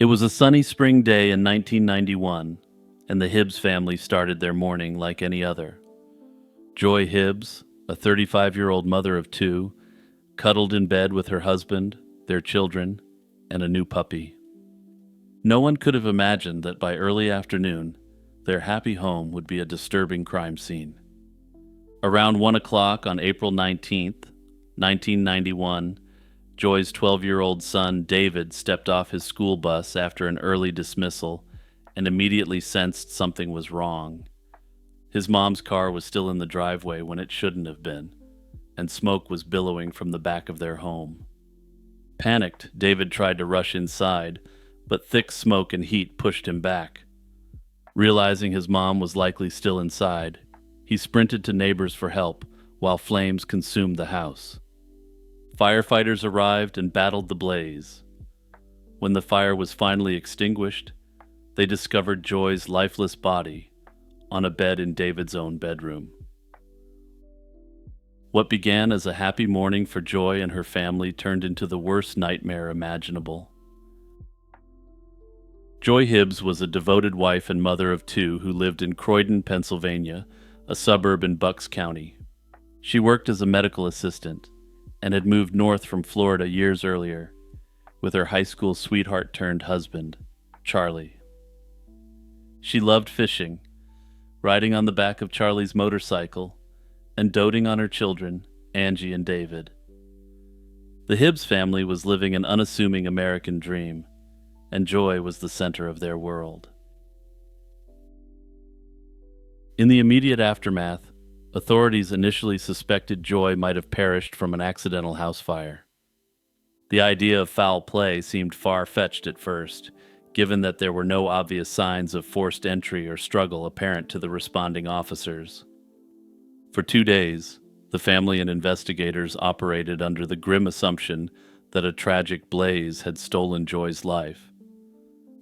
It was a sunny spring day in 1991, and the Hibbs family started their morning like any other. Joy Hibbs, a 35-year-old mother of two, cuddled in bed with her husband, their children, and a new puppy. No one could have imagined that by early afternoon, their happy home would be a disturbing crime scene. Around 1 o'clock on April 19th, 1991, Joy's 12-year-old son, David, stepped off his school bus after an early dismissal and immediately sensed something was wrong. His mom's car was still in the driveway when it shouldn't have been, and smoke was billowing from the back of their home. Panicked, David tried to rush inside, but thick smoke and heat pushed him back. Realizing his mom was likely still inside, he sprinted to neighbors for help while flames consumed the house. Firefighters arrived and battled the blaze. When the fire was finally extinguished, they discovered Joy's lifeless body on a bed in David's own bedroom. What began as a happy morning for Joy and her family turned into the worst nightmare imaginable. Joy Hibbs was a devoted wife and mother of two who lived in Croydon, Pennsylvania, a suburb in Bucks County. She worked as a medical assistant and had moved north from Florida years earlier with her high school sweetheart turned husband, Charlie. She loved fishing, riding on the back of Charlie's motorcycle, and doting on her children, Angie and David. The Hibbs family was living an unassuming American dream, and Joy was the center of their world. In the immediate aftermath, authorities initially suspected Joy might have perished from an accidental house fire. The idea of foul play seemed far-fetched at first, given that there were no obvious signs of forced entry or struggle apparent to the responding officers. For 2 days, the family and investigators operated under the grim assumption that a tragic blaze had stolen Joy's life.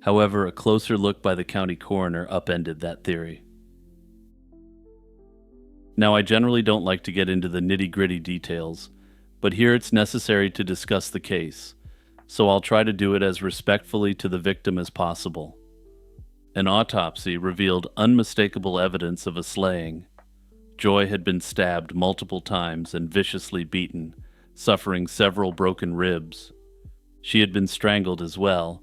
However, a closer look by the county coroner upended that theory. Now, I generally don't like to get into the nitty-gritty details, but here it's necessary to discuss the case, so I'll try to do it as respectfully to the victim as possible. An autopsy revealed unmistakable evidence of a slaying. Joy had been stabbed multiple times and viciously beaten, suffering several broken ribs. She had been strangled as well,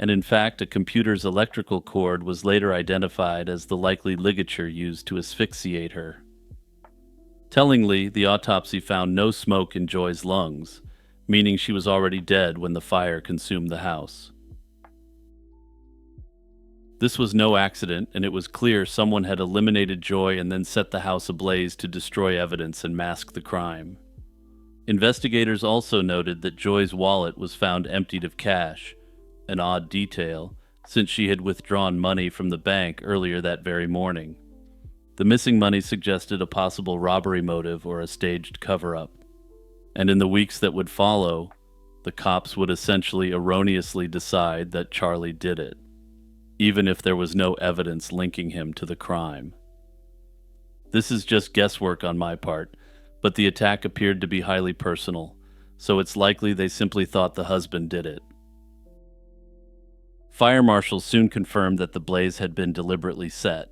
and in fact a computer's electrical cord was later identified as the likely ligature used to asphyxiate her. Tellingly, the autopsy found no smoke in Joy's lungs, meaning she was already dead when the fire consumed the house. This was no accident, and it was clear someone had eliminated Joy and then set the house ablaze to destroy evidence and mask the crime. Investigators also noted that Joy's wallet was found emptied of cash, an odd detail, since she had withdrawn money from the bank earlier that very morning. The missing money suggested a possible robbery motive or a staged cover-up. And in the weeks that would follow, the cops would essentially erroneously decide that Charlie did it, even if there was no evidence linking him to the crime. This is just guesswork on my part, but the attack appeared to be highly personal, so it's likely they simply thought the husband did it. Fire marshals soon confirmed that the blaze had been deliberately set.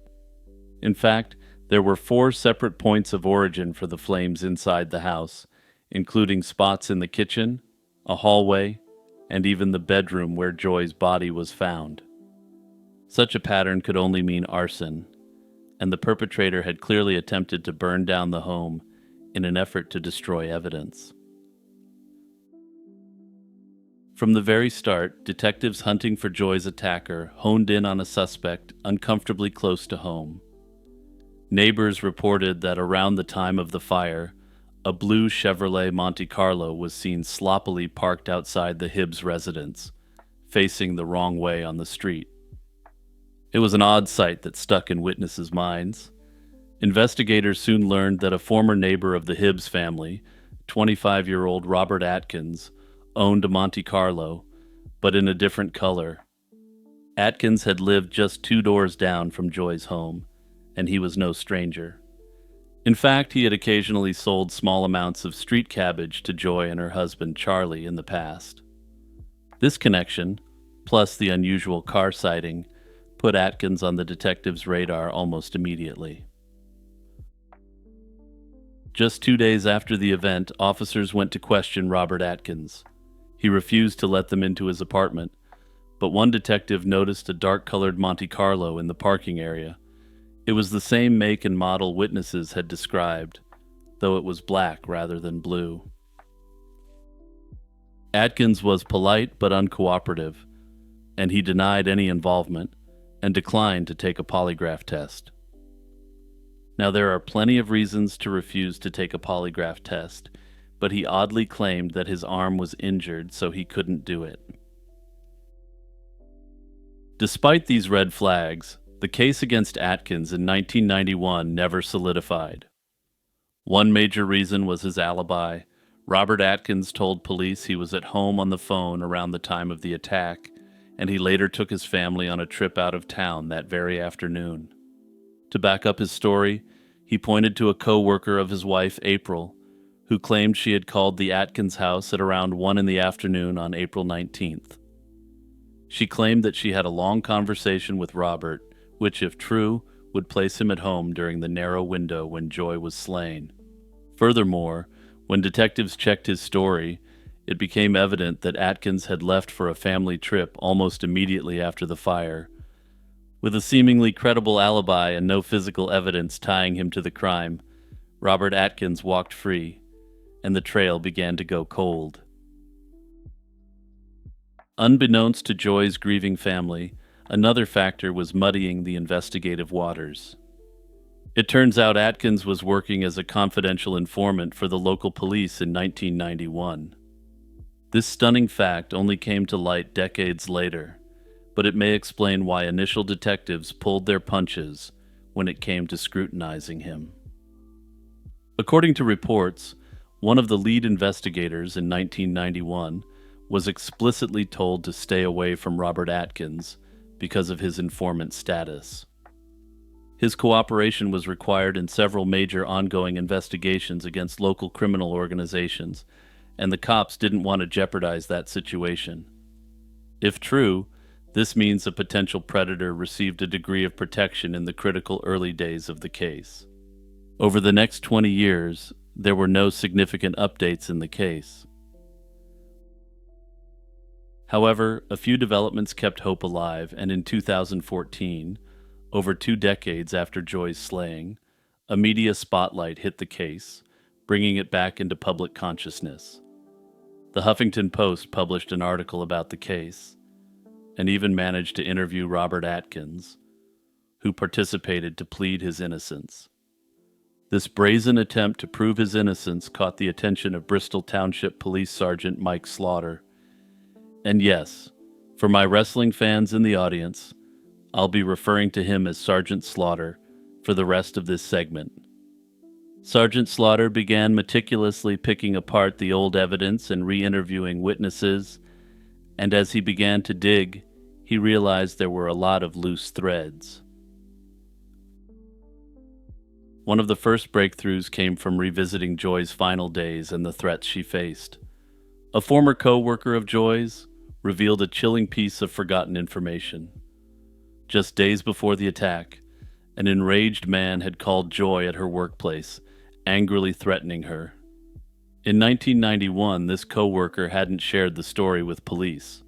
In fact, there were 4 separate points of origin for the flames inside the house, including spots in the kitchen, a hallway, and even the bedroom where Joy's body was found. Such a pattern could only mean arson, and the perpetrator had clearly attempted to burn down the home in an effort to destroy evidence. From the very start, detectives hunting for Joy's attacker honed in on a suspect uncomfortably close to home. Neighbors reported that around the time of the fire, a blue Chevrolet Monte Carlo was seen sloppily parked outside the Hibbs residence, facing the wrong way on the street. It was an odd sight that stuck in witnesses' minds. Investigators soon learned that a former neighbor of the Hibbs family, 25-year-old Robert Atkins, owned a Monte Carlo, but in a different color. Atkins had lived just 2 doors down from Joy's home, and he was no stranger. In fact, he had occasionally sold small amounts of street cabbage to Joy and her husband Charlie in the past. This connection, plus the unusual car sighting, put Atkins on the detectives' radar almost immediately. Just 2 days after the event, officers went to question Robert Atkins. He refused to let them into his apartment, but one detective noticed a dark-colored Monte Carlo in the parking area. It was the same make and model witnesses had described, though it was black rather than blue. Atkins was polite but uncooperative, and he denied any involvement and declined to take a polygraph test. Now, there are plenty of reasons to refuse to take a polygraph test, but he oddly claimed that his arm was injured, so he couldn't do it. Despite these red flags, the case against Atkins in 1991 never solidified. One major reason was his alibi. Robert Atkins told police he was at home on the phone around the time of the attack, and he later took his family on a trip out of town that very afternoon. To back up his story, he pointed to a co-worker of his wife, April, who claimed she had called the Atkins house at around 1 in the afternoon on April 19th. She claimed that she had a long conversation with Robert, which, if true, would place him at home during the narrow window when Joy was slain. Furthermore, when detectives checked his story, it became evident that Atkins had left for a family trip almost immediately after the fire. With a seemingly credible alibi and no physical evidence tying him to the crime, Robert Atkins walked free, and the trail began to go cold. Unbeknownst to Joy's grieving family, another factor was muddying the investigative waters. It turns out Atkins was working as a confidential informant for the local police in 1991. This stunning fact only came to light decades later, but it may explain why initial detectives pulled their punches when it came to scrutinizing him. According to reports, one of the lead investigators in 1991 was explicitly told to stay away from Robert Atkins because of his informant status. His cooperation was required in several major ongoing investigations against local criminal organizations, and the cops didn't want to jeopardize that situation. If true, this means a potential predator received a degree of protection in the critical early days of the case. Over the next 20 years, there were no significant updates in the case. However, a few developments kept hope alive, and in 2014, over 2 decades after Joy's slaying, a media spotlight hit the case, bringing it back into public consciousness. The Huffington Post published an article about the case, and even managed to interview Robert Atkins, who participated to plead his innocence. This brazen attempt to prove his innocence caught the attention of Bristol Township Police Sergeant Mike Slaughter. And yes, for my wrestling fans in the audience, I'll be referring to him as Sergeant Slaughter for the rest of this segment. Sergeant Slaughter began meticulously picking apart the old evidence and re-interviewing witnesses, and as he began to dig, he realized there were a lot of loose threads. One of the first breakthroughs came from revisiting Joy's final days and the threats she faced. A former co-worker of Joy's revealed a chilling piece of forgotten information. Just days before the attack, an enraged man had called Joy at her workplace, angrily threatening her. In 1991, this co-worker hadn't shared the story with police,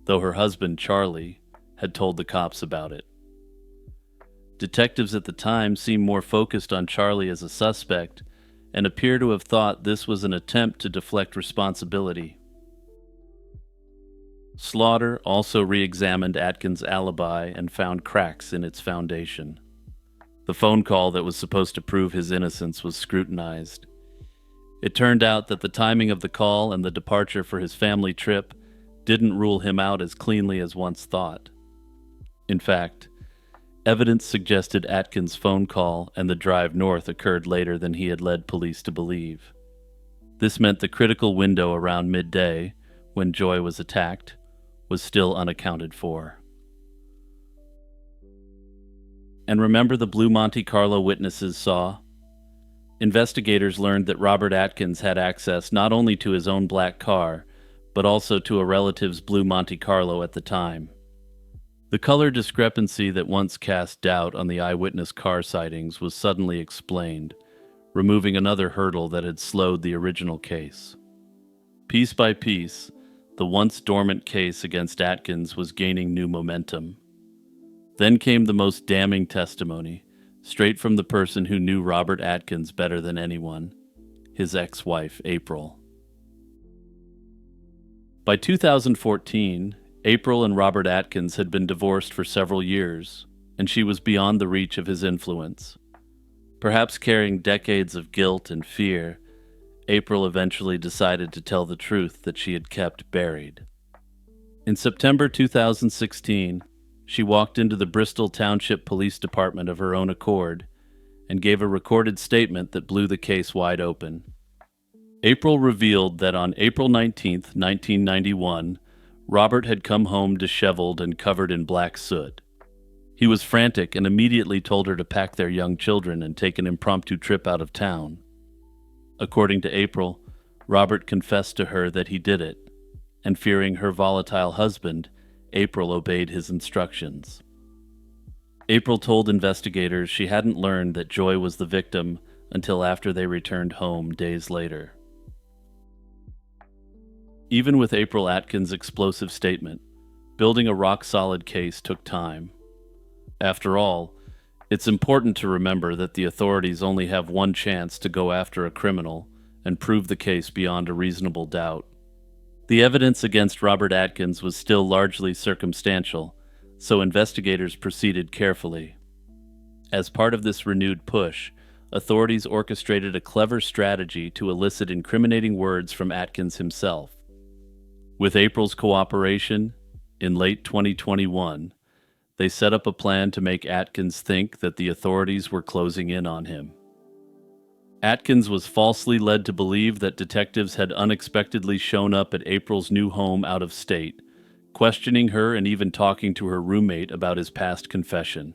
though her husband, Charlie, had told the cops about it. Detectives at the time seemed more focused on Charlie as a suspect and appear to have thought this was an attempt to deflect responsibility. Slaughter also re-examined Atkins' alibi and found cracks in its foundation. The phone call that was supposed to prove his innocence was scrutinized. It turned out that the timing of the call and the departure for his family trip didn't rule him out as cleanly as once thought. In fact, evidence suggested Atkins' phone call and the drive north occurred later than he had led police to believe. This meant the critical window around midday, when Joy was attacked, was still unaccounted for. And remember the blue Monte Carlo witnesses saw? Investigators learned that Robert Atkins had access not only to his own black car, but also to a relative's blue Monte Carlo at the time. The color discrepancy that once cast doubt on the eyewitness car sightings was suddenly explained, removing another hurdle that had slowed the original case. Piece by piece, the once dormant case against Atkins was gaining new momentum. Then came the most damning testimony, straight from the person who knew Robert Atkins better than anyone, his ex-wife, April. By 2014, April and Robert Atkins had been divorced for several years, and she was beyond the reach of his influence. Perhaps carrying decades of guilt and fear, April eventually decided to tell the truth that she had kept buried. In September 2016, she walked into the Bristol Township Police Department of her own accord and gave a recorded statement that blew the case wide open. April revealed that on April 19, 1991, Robert had come home disheveled and covered in black soot. He was frantic and immediately told her to pack their young children and take an impromptu trip out of town. According to April, Robert confessed to her that he did it, and fearing her volatile husband, April obeyed his instructions. April told investigators she hadn't learned that Joy was the victim until after they returned home days later. Even with April Atkins' explosive statement, building a rock-solid case took time. After all, it's important to remember that the authorities only have one chance to go after a criminal and prove the case beyond a reasonable doubt. The evidence against Robert Atkins was still largely circumstantial, so investigators proceeded carefully. As part of this renewed push, authorities orchestrated a clever strategy to elicit incriminating words from Atkins himself. With April's cooperation, in late 2021, they set up a plan to make Atkins think that the authorities were closing in on him. Atkins was falsely led to believe that detectives had unexpectedly shown up at April's new home out of state, questioning her and even talking to her roommate about his past confession.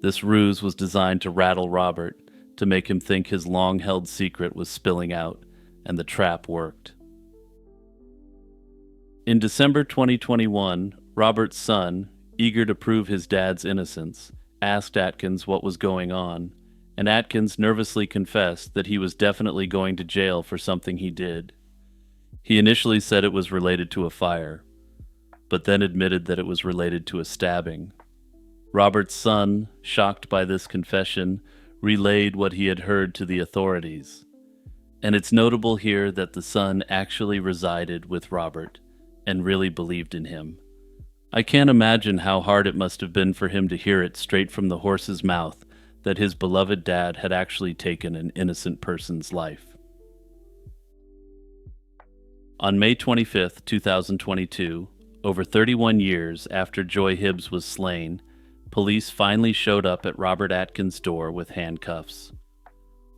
This ruse was designed to rattle Robert, to make him think his long-held secret was spilling out, and the trap worked. In December 2021, Robert's son, eager to prove his dad's innocence, asked Atkins what was going on, and Atkins nervously confessed that he was definitely going to jail for something he did. He initially said it was related to a fire, but then admitted that it was related to a stabbing. Robert's son, shocked by this confession, relayed what he had heard to the authorities. And it's notable here that the son actually resided with Robert and really believed in him. I can't imagine how hard it must have been for him to hear it straight from the horse's mouth that his beloved dad had actually taken an innocent person's life. On May 25, 2022, over 31 years after Joy Hibbs was slain, police finally showed up at Robert Atkins' door with handcuffs.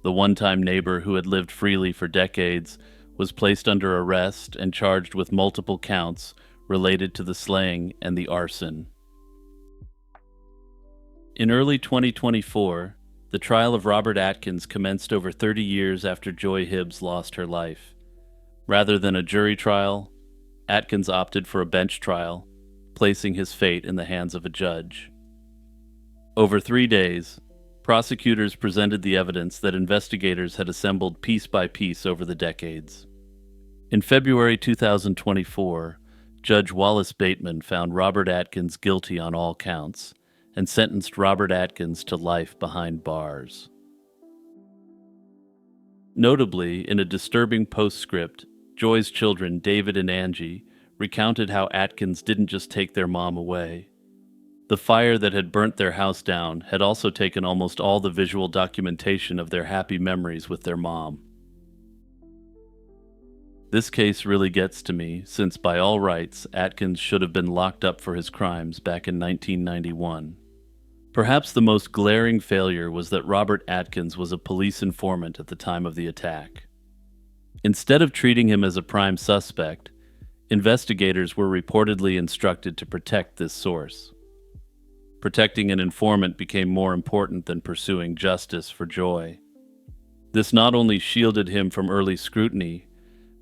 The one-time neighbor who had lived freely for decades was placed under arrest and charged with multiple counts related to the slaying and the arson. In early 2024, the trial of Robert Atkins commenced over 30 years after Joy Hibbs lost her life. Rather than a jury trial, Atkins opted for a bench trial, placing his fate in the hands of a judge. Over 3 days, prosecutors presented the evidence that investigators had assembled piece by piece over the decades. In February 2024, Judge Wallace Bateman found Robert Atkins guilty on all counts and sentenced Robert Atkins to life behind bars. Notably, in a disturbing postscript, Joy's children, David and Angie, recounted how Atkins didn't just take their mom away. The fire that had burnt their house down had also taken almost all the visual documentation of their happy memories with their mom. This case really gets to me, since by all rights, Atkins should have been locked up for his crimes back in 1991. Perhaps the most glaring failure was that Robert Atkins was a police informant at the time of the attack. Instead of treating him as a prime suspect, investigators were reportedly instructed to protect this source. Protecting an informant became more important than pursuing justice for Joy. This not only shielded him from early scrutiny,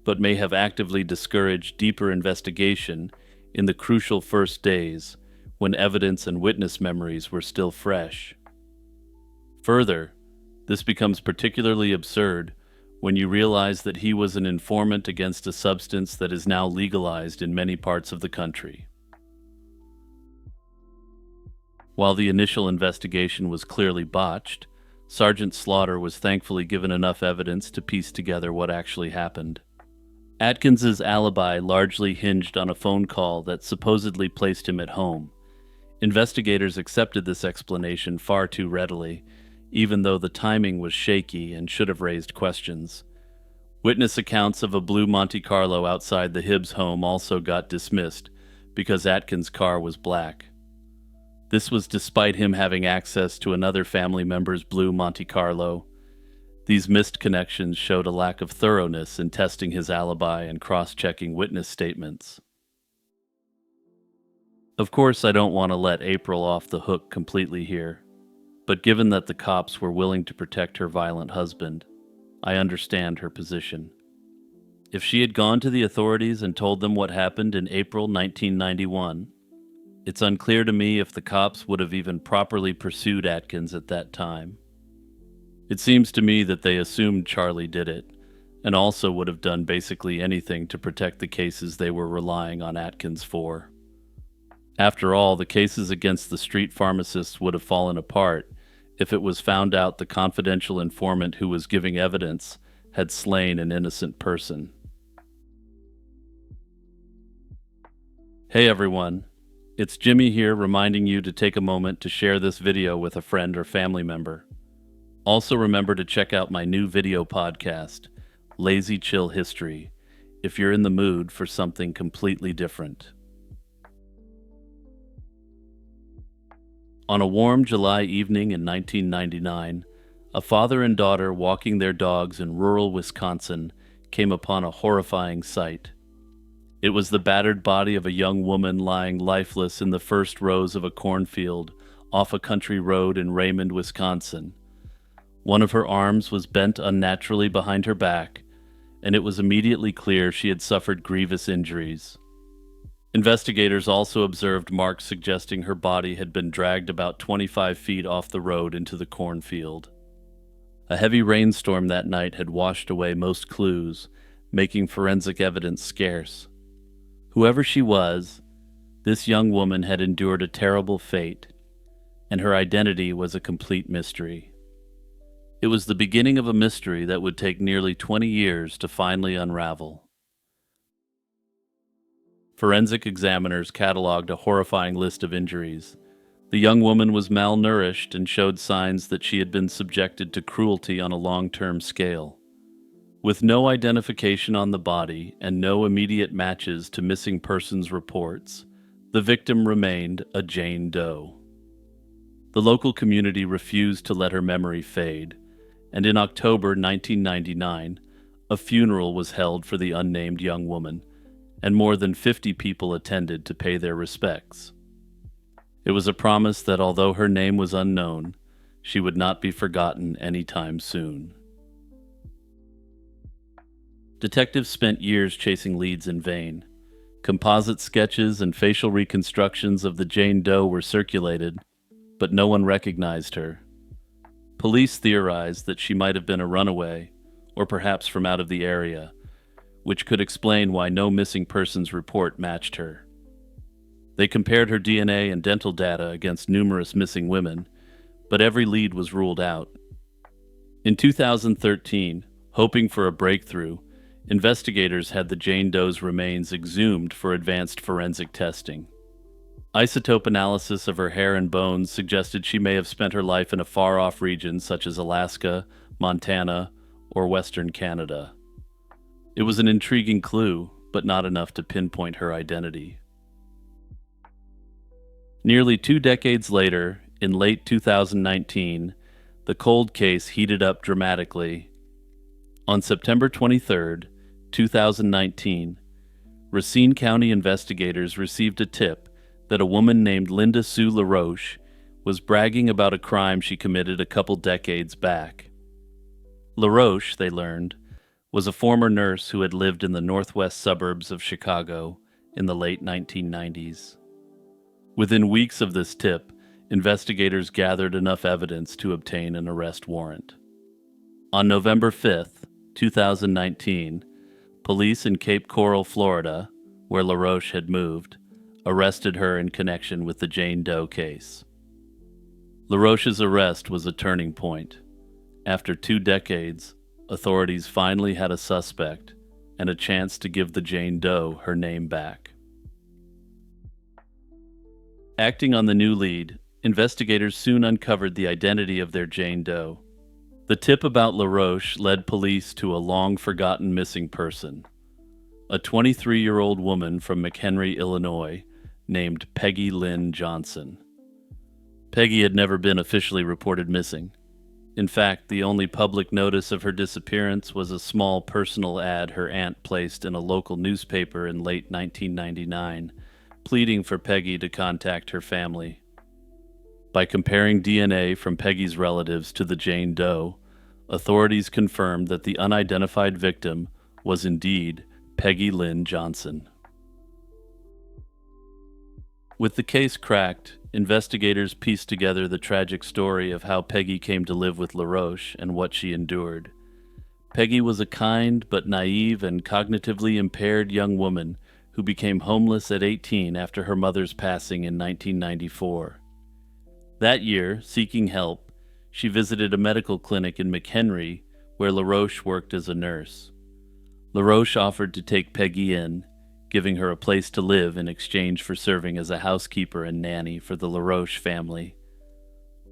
but may have actively discouraged deeper investigation in the crucial first days when evidence and witness memories were still fresh. Further, this becomes particularly absurd when you realize that he was an informant against a substance that is now legalized in many parts of the country. While the initial investigation was clearly botched, Sergeant Slaughter was thankfully given enough evidence to piece together what actually happened. Atkins's alibi largely hinged on a phone call that supposedly placed him at home. Investigators accepted this explanation far too readily, even though the timing was shaky and should have raised questions. Witness accounts of a blue Monte Carlo outside the Hibbs home also got dismissed because Atkins' car was black. This was despite him having access to another family member's blue Monte Carlo. These missed connections showed a lack of thoroughness in testing his alibi and cross-checking witness statements. Of course, I don't want to let April off the hook completely here, but given that the cops were willing to protect her violent husband, I understand her position. If she had gone to the authorities and told them what happened in April 1991, it's unclear to me if the cops would have even properly pursued Atkins at that time. It seems to me that they assumed Charlie did it, and also would have done basically anything to protect the cases they were relying on Atkins for. After all, the cases against the street pharmacists would have fallen apart if it was found out the confidential informant who was giving evidence had slain an innocent person. Hey everyone, it's Jimmy here reminding you to take a moment to share this video with a friend or family member. Also remember to check out my new video podcast, Lazy Chill History, if you're in the mood for something completely different. On a warm July evening in 1999, a father and daughter walking their dogs in rural Wisconsin came upon a horrifying sight. It was the battered body of a young woman lying lifeless in the first rows of a cornfield off a country road in Raymond, Wisconsin. One of her arms was bent unnaturally behind her back, and it was immediately clear she had suffered grievous injuries. Investigators also observed marks suggesting her body had been dragged about 25 feet off the road into the cornfield. A heavy rainstorm that night had washed away most clues, making forensic evidence scarce. Whoever she was, this young woman had endured a terrible fate, and her identity was a complete mystery. It was the beginning of a mystery that would take nearly 20 years to finally unravel. Forensic examiners cataloged a horrifying list of injuries. The young woman was malnourished and showed signs that she had been subjected to cruelty on a long-term scale. With no identification on the body and no immediate matches to missing persons reports, the victim remained a Jane Doe. The local community refused to let her memory fade, and in October 1999, a funeral was held for the unnamed young woman, and more than 50 people attended to pay their respects. It was a promise that although her name was unknown, she would not be forgotten anytime soon. Detectives spent years chasing leads in vain. Composite sketches and facial reconstructions of the Jane Doe were circulated, but no one recognized her. Police theorized that she might have been a runaway, or perhaps from out of the area, which could explain why no missing persons report matched her. They compared her DNA and dental data against numerous missing women, but every lead was ruled out. In 2013, hoping for a breakthrough, investigators had the Jane Doe's remains exhumed for advanced forensic testing. Isotope analysis of her hair and bones suggested she may have spent her life in a far-off region such as Alaska, Montana, or Western Canada. It was an intriguing clue, but not enough to pinpoint her identity. Nearly 2 decades later, in late 2019, the cold case heated up dramatically. On September 23, 2019, Racine County investigators received a tip that a woman named Linda Sue LaRoche was bragging about a crime she committed a couple decades back. LaRoche, they learned, was a former nurse who had lived in the northwest suburbs of Chicago in the late 1990s. Within weeks of this tip, investigators gathered enough evidence to obtain an arrest warrant. On November 5th, 2019, police in Cape Coral, Florida, where LaRoche had moved, arrested her in connection with the Jane Doe case. LaRoche's arrest was a turning point. After 2 decades, authorities finally had a suspect and a chance to give the Jane Doe her name back. Acting on the new lead, investigators soon uncovered the identity of their Jane Doe. The tip about LaRoche led police to a long-forgotten missing person, a 23-year-old woman from McHenry, Illinois, named Peggy Lynn Johnson. Peggy had never been officially reported missing. In fact, the only public notice of her disappearance was a small personal ad her aunt placed in a local newspaper in late 1999, pleading for Peggy to contact her family. By comparing DNA from Peggy's relatives to the Jane Doe, authorities confirmed that the unidentified victim was indeed Peggy Lynn Johnson. With the case cracked, investigators pieced together the tragic story of how Peggy came to live with LaRoche and what she endured. Peggy was a kind but naive and cognitively impaired young woman who became homeless at 18 after her mother's passing in 1994. That year, seeking help, she visited a medical clinic in McHenry where LaRoche worked as a nurse. LaRoche offered to take Peggy in, giving her a place to live in exchange for serving as a housekeeper and nanny for the LaRoche family.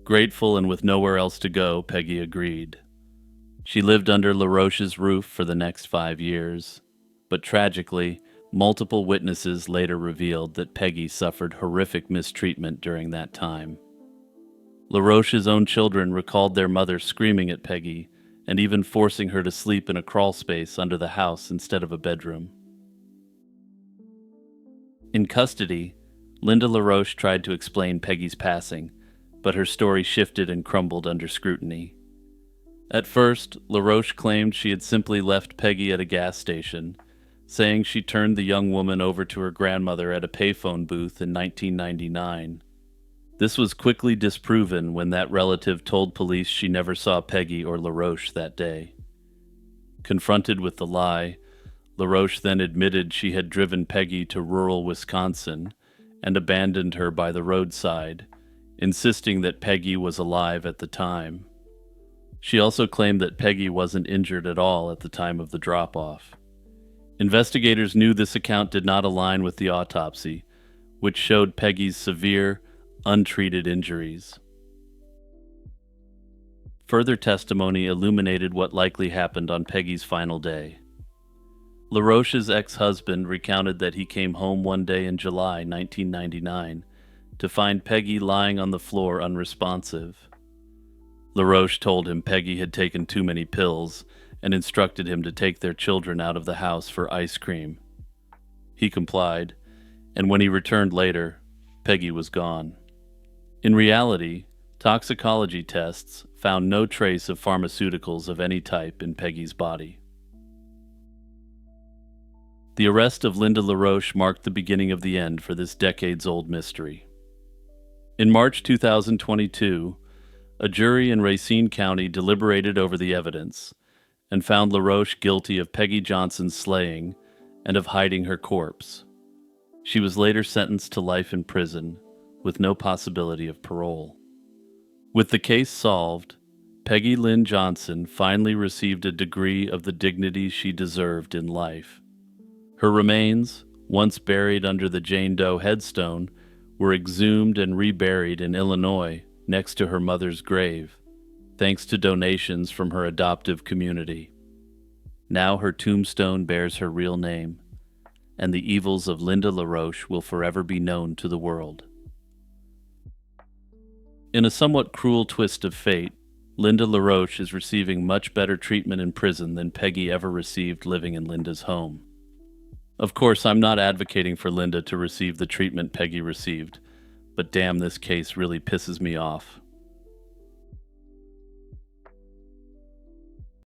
Grateful and with nowhere else to go, Peggy agreed. She lived under LaRoche's roof for the next 5 years, but tragically, multiple witnesses later revealed that Peggy suffered horrific mistreatment during that time. LaRoche's own children recalled their mother screaming at Peggy and even forcing her to sleep in a crawl space under the house instead of a bedroom. In custody, Linda LaRoche tried to explain Peggy's passing, but her story shifted and crumbled under scrutiny. At first, LaRoche claimed she had simply left Peggy at a gas station, saying she turned the young woman over to her grandmother at a payphone booth in 1999. This was quickly disproven when that relative told police she never saw Peggy or LaRoche that day. Confronted with the lie, LaRoche then admitted she had driven Peggy to rural Wisconsin and abandoned her by the roadside, insisting that Peggy was alive at the time. She also claimed that Peggy wasn't injured at all at the time of the drop-off. Investigators knew this account did not align with the autopsy, which showed Peggy's severe, untreated injuries. Further testimony illuminated what likely happened on Peggy's final day. LaRoche's ex-husband recounted that he came home one day in July 1999 to find Peggy lying on the floor unresponsive. LaRoche told him Peggy had taken too many pills and instructed him to take their children out of the house for ice cream. He complied, and when he returned later, Peggy was gone. In reality, toxicology tests found no trace of pharmaceuticals of any type in Peggy's body. The arrest of Linda LaRoche marked the beginning of the end for this decades-old mystery. In March 2022, a jury in Racine County deliberated over the evidence and found LaRoche guilty of Peggy Johnson's slaying and of hiding her corpse. She was later sentenced to life in prison, with no possibility of parole. With the case solved, Peggy Lynn Johnson finally received a degree of the dignity she deserved in life. Her remains, once buried under the Jane Doe headstone, were exhumed and reburied in Illinois next to her mother's grave, thanks to donations from her adoptive community. Now her tombstone bears her real name, and the evils of Linda LaRoche will forever be known to the world. In a somewhat cruel twist of fate, Linda LaRoche is receiving much better treatment in prison than Peggy ever received living in Linda's home. Of course, I'm not advocating for Linda to receive the treatment Peggy received, but damn, this case really pisses me off.